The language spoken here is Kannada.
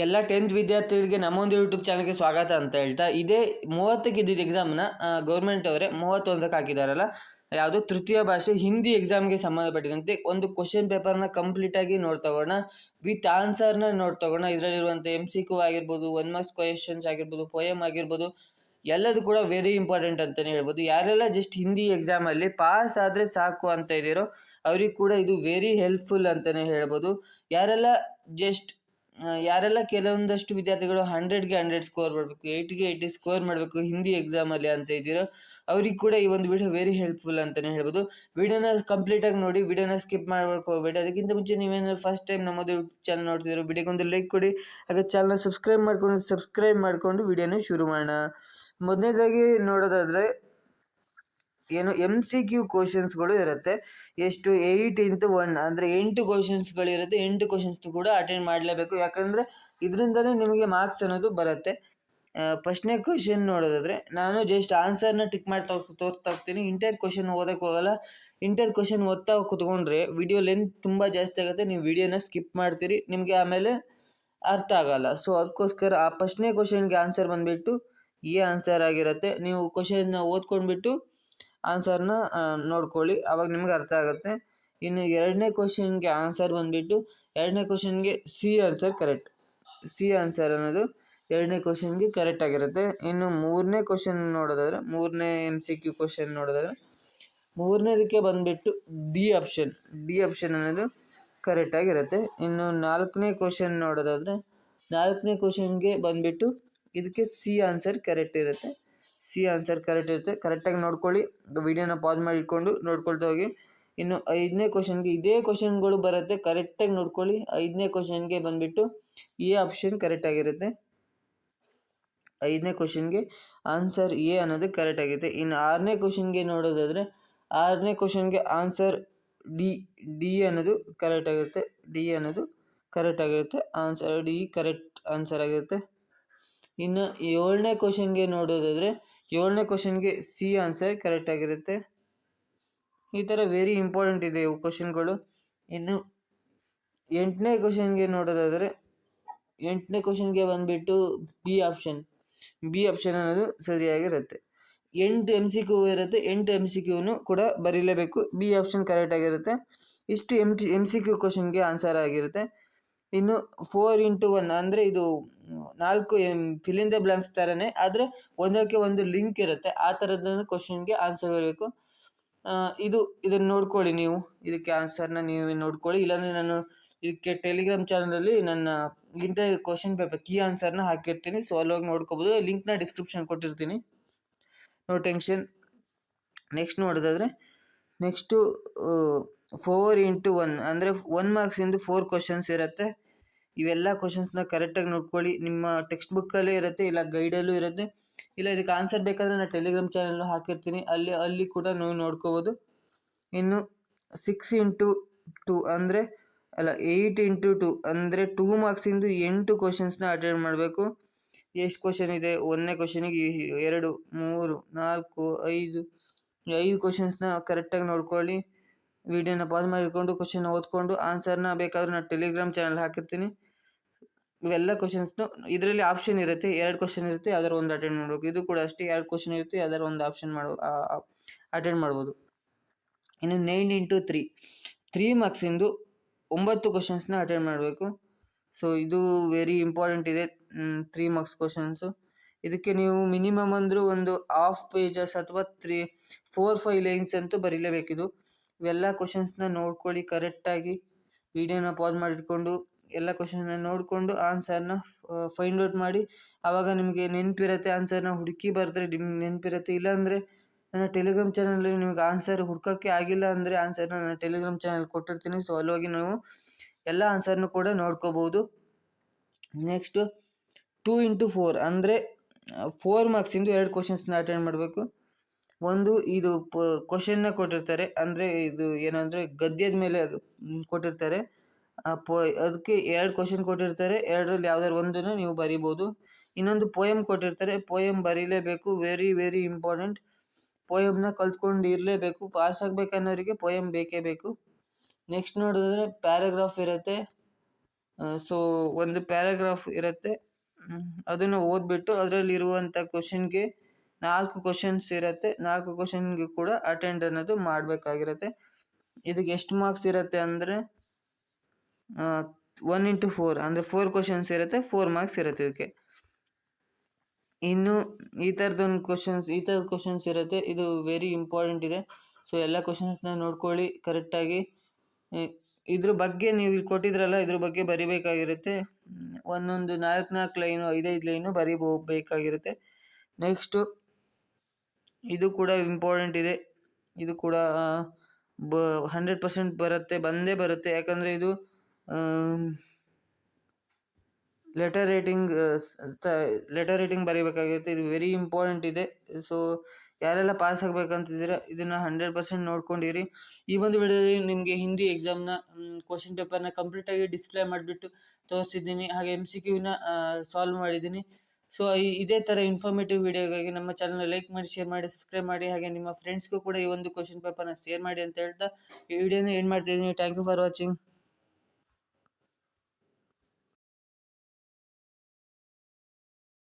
ಎಲ್ಲ 10th ವಿದ್ಯಾರ್ಥಿಗಳಿಗೆ ನಮ್ಮೊಂದು ಯೂಟ್ಯೂಬ್ ಚಾನಲ್ಗೆ ಸ್ವಾಗತ ಅಂತ ಹೇಳ್ತಾ, ಇದೇ 30ಕ್ಕೆ ಇದ್ದಿದ್ದು ಎಕ್ಸಾಮ್ನ ಗೌರ್ಮೆಂಟ್ ಅವರೇ 31ಕ್ಕೆ ಹಾಕಿದಾರಲ್ಲ. ಯಾವುದು ತೃತೀಯ ಭಾಷೆ ಹಿಂದಿ ಎಕ್ಸಾಮ್ಗೆ ಸಂಬಂಧಪಟ್ಟಿದಂತೆ ಒಂದು ಕ್ವಶನ್ ಪೇಪರ್ನ ಕಂಪ್ಲೀಟಾಗಿ ನೋಡ್ತಗೋಣ, ವಿತ್ ಆನ್ಸರ್ನ ನೋಡ್ತಗೋಣ. ಇದರಲ್ಲಿರುವಂಥ MCQ ಆಗಿರ್ಬೋದು, 1 ಮಾರ್ಕ್ಸ್ ಕ್ವೆಶನ್ಸ್ ಆಗಿರ್ಬೋದು, ಪೋಯಮ್ ಆಗಿರ್ಬೋದು, ಎಲ್ಲದು ಕೂಡ ವೆರಿ ಇಂಪಾರ್ಟೆಂಟ್ ಅಂತಲೇ ಹೇಳ್ಬೋದು. ಯಾರೆಲ್ಲ ಜಸ್ಟ್ ಹಿಂದಿ ಎಕ್ಸಾಮಲ್ಲಿ ಪಾಸ್ ಆದರೆ ಸಾಕು ಅಂತ ಇದ್ದೀರೋ ಅವ್ರಿಗೆ ಕೂಡ ಇದು ವೆರಿ ಹೆಲ್ಪ್ಫುಲ್ ಅಂತಲೇ ಹೇಳ್ಬೋದು. ಯಾರೆಲ್ಲ ಕೆಲವೊಂದಷ್ಟು ವಿದ್ಯಾರ್ಥಿಗಳು 100ಗೆ 100 ಸ್ಕೋರ್ ಮಾಡಬೇಕು, 80ಗೆ 80 ಸ್ಕೋರ್ ಮಾಡಬೇಕು ಹಿಂದಿ ಎಕ್ಸಾಮಲ್ಲಿ ಅಂತ ಇದ್ದೀರೋ ಅವ್ರಿಗೆ ಕೂಡ ಈ ಒಂದು ವಿಡಿಯೋ ವೆರಿ ಹೆಲ್ಪ್ಫುಲ್ ಅಂತಲೇ ಹೇಳ್ಬೋದು. ವಿಡಿಯೋನ ಕಂಪ್ಲೀಟಾಗಿ ನೋಡಿ, ವಿಡಿಯೋನ ಸ್ಕಿಪ್ ಮಾಡಬೇಕು ಹೋಗಬೇಡಿ. ಅದಕ್ಕಿಂತ ಮುಂಚೆ ನೀವೇನಾದ್ರು ಫಸ್ಟ್ ಟೈಮ್ ನಮ್ಮದು ಯೂಟ್ಯೂಬ್ ಚಾನಲ್ ನೋಡ್ತಿದ್ದೀರೋ ವಿಡಿಯೋಗೊಂದು ಲೈಕ್ ಕೊಡಿ, ಹಾಗೆ ಚಾನಲ್ನ ಸಬ್ಸ್ಕ್ರೈಬ್ ಮಾಡಿಕೊಂಡು ವಿಡಿಯೋನ ಶುರು ಮಾಡೋಣ. ಮೊದಲನೇದಾಗಿ ನೋಡೋದಾದರೆ MCQ ಕ್ವಶನ್ಸ್ಗಳು ಇರುತ್ತೆ. ಎಷ್ಟು 8x1 ಅಂದರೆ 8 ಕ್ವಶನ್ಸ್ಗಳಿರುತ್ತೆ. 8 ಕ್ವಶನ್ಸ್ ಕೂಡ ಅಟೆಂಡ್ ಮಾಡಲೇಬೇಕು, ಯಾಕಂದರೆ ಇದರಿಂದಲೇ ನಿಮಗೆ ಮಾರ್ಕ್ಸ್ ಅನ್ನೋದು ಬರುತ್ತೆ. ಫಸ್ಟ್ನೇ ಕ್ವಶನ್ ನೋಡೋದಾದರೆ ನಾನು ಜಸ್ಟ್ ಆನ್ಸರ್ನ ಟಿಕ್ ಮಾಡಿ ತೋರಿಸ್ತಾ ಹೋಗ್ತೀನಿ. ಇಂಟರ್ ಕ್ವಶನ್ ಓದೋಕ್ಕೆ ಹೋಗಲ್ಲ. ಇಂಟರ್ ಕ್ವಶನ್ ಓದ್ತಾ ಕೂತ್ಕೊಂಡ್ರೆ ವಿಡಿಯೋ ಲೆಂತ್ ತುಂಬ ಜಾಸ್ತಿ ಆಗುತ್ತೆ, ನೀವು ವಿಡಿಯೋನ ಸ್ಕಿಪ್ ಮಾಡ್ತೀರಿ, ನಿಮಗೆ ಆಮೇಲೆ ಅರ್ಥ ಆಗಲ್ಲ. ಸೊ ಅದಕ್ಕೋಸ್ಕರ ಆ ಫಸ್ಟ್ನೇ ಕ್ವಶನ್ಗೆ ಆನ್ಸರ್ ಬಂದುಬಿಟ್ಟು ಈ ಆನ್ಸರ್ ಆಗಿರುತ್ತೆ. ನೀವು ಕ್ವಶನ್ನ ಓದ್ಕೊಂಡ್ಬಿಟ್ಟು ಆನ್ಸರ್ನ ನೋಡ್ಕೊಳ್ಳಿ, ಆವಾಗ ನಿಮ್ಗೆ ಅರ್ಥ ಆಗುತ್ತೆ. ಇನ್ನು ಎರಡನೇ ಕ್ವಶನ್ಗೆ ಆನ್ಸರ್ ಬಂದುಬಿಟ್ಟು ಎರಡನೇ ಕ್ವಶನ್ಗೆ C answer correct. C answer ಅನ್ನೋದು ಎರಡನೇ ಕ್ವಶನ್ಗೆ ಕರೆಕ್ಟ್ ಆಗಿರುತ್ತೆ. ಇನ್ನು ಮೂರನೇ ಕ್ವಶನ್ ನೋಡೋದಾದರೆ, ಮೂರನೇ MCQ ಕ್ವಶನ್ ನೋಡೋದಾದರೆ ಮೂರನೇದಕ್ಕೆ ಬಂದುಬಿಟ್ಟು ಡಿ ಆಪ್ಷನ್ ಅನ್ನೋದು ಕರೆಕ್ಟ್ ಆಗಿರುತ್ತೆ. ಇನ್ನು ನಾಲ್ಕನೇ ಕ್ವಶನ್ ನೋಡೋದಾದರೆ ನಾಲ್ಕನೇ ಕ್ವಶನ್ಗೆ ಬಂದುಬಿಟ್ಟು ಇದಕ್ಕೆ ಸಿ ಆನ್ಸರ್ ಕರೆಕ್ಟ್ ಇರುತ್ತೆ. ಸಿ ಆನ್ಸರ್ ಕರೆಕ್ಟ್ ಇರುತ್ತೆ, ಕರೆಕ್ಟಾಗಿ ನೋಡ್ಕೊಳ್ಳಿ, ವಿಡಿಯೋನ ಪಾಸ್ ಮಾಡಿ ಇಟ್ಕೊಂಡು ನೋಡ್ಕೊಳ್ತಾ ಹೋಗಿ. ಇನ್ನು ಐದನೇ ಕ್ವಶನ್ಗೆ ಇದೇ ಕ್ವಶನ್ಗಳು ಬರುತ್ತೆ, ಕರೆಕ್ಟಾಗಿ ನೋಡ್ಕೊಳ್ಳಿ. ಐದನೇ ಕ್ವಶನ್ಗೆ ಬಂದುಬಿಟ್ಟು ಎ ಆಪ್ಷನ್ ಕರೆಕ್ಟ್ ಆಗಿರುತ್ತೆ. ಐದನೇ ಕ್ವಶನ್ಗೆ ಆನ್ಸರ್ ಎ ಅನ್ನೋದು ಕರೆಕ್ಟ್ ಆಗಿದೆ. ಇನ್ನು ಆರನೇ ಕ್ವಶನ್ಗೆ ನೋಡೋದಾದರೆ ಆರನೇ ಕ್ವಶನ್ಗೆ ಆನ್ಸರ್ ಡಿ ಅನ್ನೋದು ಕರೆಕ್ಟ್ ಆಗಿರುತ್ತೆ. ಡಿ ಅನ್ನೋದು ಕರೆಕ್ಟ್ ಆಗಿರುತ್ತೆ, ಆನ್ಸರ್ ಡಿ ಕರೆಕ್ಟ್ ಆನ್ಸರ್ ಆಗಿರುತ್ತೆ. ಇನ್ನು ಏಳನೇ ಕ್ವಶನ್ಗೆ ನೋಡೋದಾದರೆ ಏಳನೇ ಕ್ವಶನ್ಗೆ ಸಿ ಆನ್ಸರ್ ಕರೆಕ್ಟ್ ಆಗಿರುತ್ತೆ. ಈ ಥರ ವೆರಿ ಇಂಪಾರ್ಟೆಂಟ್ ಇದೆ ಇವು ಕ್ವಶನ್ಗಳು. ಇನ್ನು ಎಂಟನೇ ಕ್ವಶನ್ಗೆ ನೋಡೋದಾದರೆ ಎಂಟನೇ ಕ್ವಶನ್ಗೆ ಬಂದುಬಿಟ್ಟು ಬಿ ಆಪ್ಷನ್ ಅನ್ನೋದು ಸರಿಯಾಗಿರುತ್ತೆ. 8 MCQ ಇರುತ್ತೆ, 8 MCQನು ಕೂಡ ಬರೀಲೇಬೇಕು. ಬಿ ಆಪ್ಷನ್ ಕರೆಕ್ಟ್ ಆಗಿರುತ್ತೆ. ಇಷ್ಟು MCQ ಕ್ವಶನ್ಗೆ ಆನ್ಸರ್ ಆಗಿರುತ್ತೆ. ಇನ್ನು 4x1 ಅಂದರೆ ಇದು 4 ಫಿಲ್ ಇನ್ ದ ಬ್ಲಾಂಕ್ಸ್ ಥರನೇ, ಆದರೆ ಒಂದಕ್ಕೆ ಒಂದು ಲಿಂಕ್ ಇರುತ್ತೆ. ಆ ಥರದ್ದು ಕ್ವಶನ್ಗೆ ಆನ್ಸರ್ ಬರಬೇಕು. ಇದನ್ನು ನೋಡ್ಕೊಳ್ಳಿ, ನೀವು ಇದಕ್ಕೆ ಆನ್ಸರ್ನ ನೀವೇ ನೋಡ್ಕೊಳ್ಳಿ. ಇಲ್ಲಾಂದರೆ ನಾನು ಇದಕ್ಕೆ ಟೆಲಿಗ್ರಾಮ್ ಚಾನಲಲ್ಲಿ ನನ್ನ ಇಂಟರ್ ಕ್ವಶನ್ ಪೇಪರ್ ಕೀ ಆನ್ಸರ್ನ ಹಾಕಿರ್ತೀನಿ, ಸೊ ಅಲ್ಲೋಗಿ ನೋಡ್ಕೋಬೋದು. ಲಿಂಕ್ನ ಡಿಸ್ಕ್ರಿಪ್ಷನ್ ಕೊಟ್ಟಿರ್ತೀನಿ, ನೋ ಟೆನ್ಷನ್. ನೆಕ್ಸ್ಟ್ ನೋಡೋದಾದರೆ ನೆಕ್ಸ್ಟು 4x1 ಅಂದರೆ 1 ಮಾರ್ಕ್ಸಿಂದು 4 ಕ್ವಶನ್ಸ್ ಇರುತ್ತೆ. ಇವೆಲ್ಲ ಕ್ವಶನ್ಸ್ನ ಕರೆಕ್ಟಾಗಿ ನೋಡ್ಕೊಳ್ಳಿ. ನಿಮ್ಮ ಟೆಕ್ಸ್ಟ್ ಬುಕ್ಕಲ್ಲೇ ಇರುತ್ತೆ, ಇಲ್ಲ ಗೈಡಲ್ಲೂ ಇರುತ್ತೆ, ಇಲ್ಲ ಇದಕ್ಕೆ ಆನ್ಸರ್ ಬೇಕಾದರೆ ನಾನು ಟೆಲಿಗ್ರಾಮ್ ಚಾನಲ್ಲು ಹಾಕಿರ್ತೀನಿ, ಅಲ್ಲಿ ಕೂಡ ನೀವು ನೋಡ್ಕೋಬೋದು. ಇನ್ನು 6x2 ಅಂದರೆ 8x2 ಅಂದರೆ 2 ಮಾರ್ಕ್ಸಿಂದು 8 ಕ್ವಶನ್ಸ್ನ ಅಟೆಂಡ್ ಮಾಡಬೇಕು. ಎಷ್ಟು ಕ್ವಶನ್ ಇದೆ? ಒಂದನೇ ಕ್ವಶನಿಗೆ 2, 3, 4, 5 ಕ್ವಶನ್ಸ್ನ ಕರೆಕ್ಟಾಗಿ ನೋಡ್ಕೊಳ್ಳಿ. ವಿಡಿಯೋನ ಪಾಸ್ ಮಾಡಿಕೊಂಡು ಕ್ವಶನ್ ಓದ್ಕೊಂಡು ಆನ್ಸರ್ನ ಬೇಕಾದ್ರೆ ನಾನು ಟೆಲಿಗ್ರಾಮ್ ಚಾನಲ್ ಹಾಕಿರ್ತೀನಿ. ಇವೆಲ್ಲ ಕ್ವಶನ್ಸ್ನು ಇದರಲ್ಲಿ ಆಪ್ಷನ್ ಇರುತ್ತೆ, 2 ಕ್ವಶನ್ ಇರುತ್ತೆ, ಯಾವ್ದಾದ್ರು ಒಂದು ಅಟೆಂಡ್ ಮಾಡಬೇಕು. ಇದು ಕೂಡ ಅಷ್ಟೇ, 2 ಕ್ವಶನ್ ಇರುತ್ತೆ, ಯಾವ್ದಾದ್ರು ಒಂದು ಆಪ್ಷನ್ ಅಟೆಂಡ್ ಮಾಡ್ಬೋದು. ಇನ್ನು 9x3 3 ಮಾರ್ಕ್ಸಿಂದು 9 ಕ್ವಶನ್ಸ್ನ ಅಟೆಂಡ್ ಮಾಡಬೇಕು. ಸೊ ಇದು ವೆರಿ ಇಂಪಾರ್ಟೆಂಟ್ ಇದೆ, 3 ಮಾರ್ಕ್ಸ್ ಕ್ವಶನ್ಸು. ಇದಕ್ಕೆ ನೀವು ಮಿನಿಮಮ್ ಅಂದರೂ ಒಂದು ಹಾಫ್ ಪೇಜಸ್ ಅಥವಾ 4-5 ಲೈನ್ಸ್ ಅಂತೂ ಬರೀಲೇಬೇಕಿದು. ಇವೆಲ್ಲ ಕ್ವಶನ್ಸ್ನ ನೋಡ್ಕೊಳ್ಳಿ ಕರೆಕ್ಟಾಗಿ, ವಿಡಿಯೋನ ಪಾಸ್ ಮಾಡಿಟ್ಕೊಂಡು ಎಲ್ಲ ಕ್ವಶನ್ನ ನೋಡಿಕೊಂಡು ಆನ್ಸರ್ನ ಫೈಂಡ್ ಔಟ್ ಮಾಡಿ. ಆವಾಗ ನಿಮಗೆ ನೆನಪಿರುತ್ತೆ, ಆನ್ಸರ್ನ ಹುಡುಕಿ ಬರೆದ್ರೆ ನಿಮ್ಗೆ ನೆನಪಿರುತ್ತೆ. ಇಲ್ಲಾಂದರೆ ನನ್ನ ಟೆಲಿಗ್ರಾಮ್ ಚಾನಲಲ್ಲಿ ನಿಮಗೆ ಆನ್ಸರ್ ಹುಡ್ಕೋಕ್ಕೆ ಆಗಿಲ್ಲ ಅಂದರೆ ಆನ್ಸರ್ನ ನಾನು ಟೆಲಿಗ್ರಾಮ್ ಚಾನಲ್ ಕೊಟ್ಟಿರ್ತೀನಿ, ಸೊ ಅಲ್ಲೋಗಿ ನೀವು ಎಲ್ಲ ಆನ್ಸರ್ನು ಕೂಡ ನೋಡ್ಕೋಬೋದು. ನೆಕ್ಸ್ಟು 2x4 ಅಂದರೆ 4 ಮಾರ್ಕ್ಸಿಂದು 2 ಕ್ವಶನ್ಸ್ನ ಅಟೆಂಡ್ ಮಾಡಬೇಕು. ಒಂದು ಇದು ಕ್ವಶನ್ನ ಕೊಟ್ಟಿರ್ತಾರೆ, ಅಂದರೆ ಇದು ಏನಂದರೆ ಗದ್ಯದ ಮೇಲೆ ಕೊಟ್ಟಿರ್ತಾರೆ, ಅದಕ್ಕೆ 2 ಕ್ವಶನ್ ಕೊಟ್ಟಿರ್ತಾರೆ, 2ರಲ್ಲಿ ಯಾವ್ದಾದ್ರು ಒಂದನ್ನು ನೀವು ಬರಿಬೋದು. ಇನ್ನೊಂದು ಪೋಯಮ್ ಕೊಟ್ಟಿರ್ತಾರೆ, ಪೋಯಮ್ ಬರೀಲೇಬೇಕು, ವೆರಿ ವೆರಿ ಇಂಪಾರ್ಟೆಂಟ್. ಪೋಯಮ್ನ ಕಲ್ತ್ಕೊಂಡು ಇರಲೇಬೇಕು, ಪಾಸ್ ಆಗಬೇಕನ್ನೋರಿಗೆ ಪೋಯಮ್ ಬೇಕೇ ಬೇಕು. ನೆಕ್ಸ್ಟ್ ನೋಡಿದ್ರೆ ಪ್ಯಾರಾಗ್ರಾಫ್ ಇರುತ್ತೆ. ಸೊ ಒಂದು ಪ್ಯಾರಾಗ್ರಾಫ್ ಇರುತ್ತೆ, ಅದನ್ನು ಓದ್ಬಿಟ್ಟು ಅದರಲ್ಲಿರುವಂಥ ಕ್ವಶನ್ಗೆ 4 ಕ್ವಶನ್ಸ್ ಇರುತ್ತೆ, 4 ಕ್ವಶನ್ಗೆ ಕೂಡ ಅಟೆಂಡ್ ಅನ್ನೋದು ಮಾಡಬೇಕಾಗಿರುತ್ತೆ. ಇದಕ್ಕೆ ಎಷ್ಟು ಮಾರ್ಕ್ಸ್ ಇರುತ್ತೆ ಅಂದರೆ 1 into 4 ಅಂದರೆ 4 ಕ್ವಶನ್ಸ್ ಇರುತ್ತೆ, 4 ಮಾರ್ಕ್ಸ್ ಇರುತ್ತೆ ಇದಕ್ಕೆ. ಇನ್ನು ಈ ಥರದ ಕ್ವಶನ್ಸ್ ಇರುತ್ತೆ, ಇದು ವೆರಿ ಇಂಪಾರ್ಟೆಂಟ್ ಇದೆ. ಸೊ ಎಲ್ಲ ಕ್ವಶನ್ಸ್ನ ನೋಡ್ಕೊಳ್ಳಿ ಕರೆಕ್ಟಾಗಿ. ಇದ್ರ ಬಗ್ಗೆ ನೀವು ಇಲ್ಲಿ ಕೊಟ್ಟಿದ್ರಲ್ಲ, ಇದ್ರ ಬಗ್ಗೆ ಬರಿಬೇಕಾಗಿರುತ್ತೆ. ಒಂದೊಂದು 4 ಲೈನು 5 ಲೈನು ಬರಿಬೇಕಾಗಿರುತ್ತೆ. ನೆಕ್ಸ್ಟು ಇದು ಕೂಡ ಇಂಪಾರ್ಟೆಂಟ್ ಇದೆ, ಇದು ಕೂಡ 100% ಬಂದೇ ಬರುತ್ತೆ. ಯಾಕಂದರೆ ಇದು ಲೆಟರ್ ರೈಟಿಂಗ್ ಬರೀಬೇಕಾಗಿರುತ್ತೆ. ಇದು ವೆರಿ ಇಂಪಾರ್ಟೆಂಟ್ ಇದೆ. ಸೊ ಯಾರೆಲ್ಲ ಪಾಸ್ ಆಗಬೇಕಂತಿದ್ದೀರಾ ಇದನ್ನು 100% ನೋಡ್ಕೊಂಡಿರಿ. ಈ ಒಂದು ವಿಡಿಯೋದಲ್ಲಿ ನಿಮಗೆ ಹಿಂದಿ ಎಕ್ಸಾಮ್ನ ಕ್ವಶನ್ ಪೇಪರ್ನ ಕಂಪ್ಲೀಟಾಗಿ ಡಿಸ್ಪ್ಲೇ ಮಾಡಿಬಿಟ್ಟು ತೋರಿಸಿದ್ದೀನಿ, ಹಾಗೆ MCQನ ಸಾಲ್ವ್ ಮಾಡಿದ್ದೀನಿ. ಸೊ ಇದೇ ಥರ ಇನ್ಫಾರ್ಮೇಟಿವ್ ವಿಡಿಯೋಗಾಗಿ ನಮ್ಮ ಚಾನಲ್ನ ಲೈಕ್ ಮಾಡಿ, ಶೇರ್ ಮಾಡಿ, ಸಬ್ಸ್ಕ್ರೈಬ್ ಮಾಡಿ, ಹಾಗೆ ನಿಮ್ಮ ಫ್ರೆಂಡ್ಸ್ಗೂ ಕೂಡ ಈ ಒಂದು ಕ್ವಶನ್ ಪೇಪರ್ನ ಶೇರ್ ಮಾಡಿ ಅಂತ ಹೇಳ್ತಾ ಈ ವಿಡಿಯೋನ ಎಂಡ್ ಮಾಡ್ತಿದ್ದೀನಿ. Thank you for watching.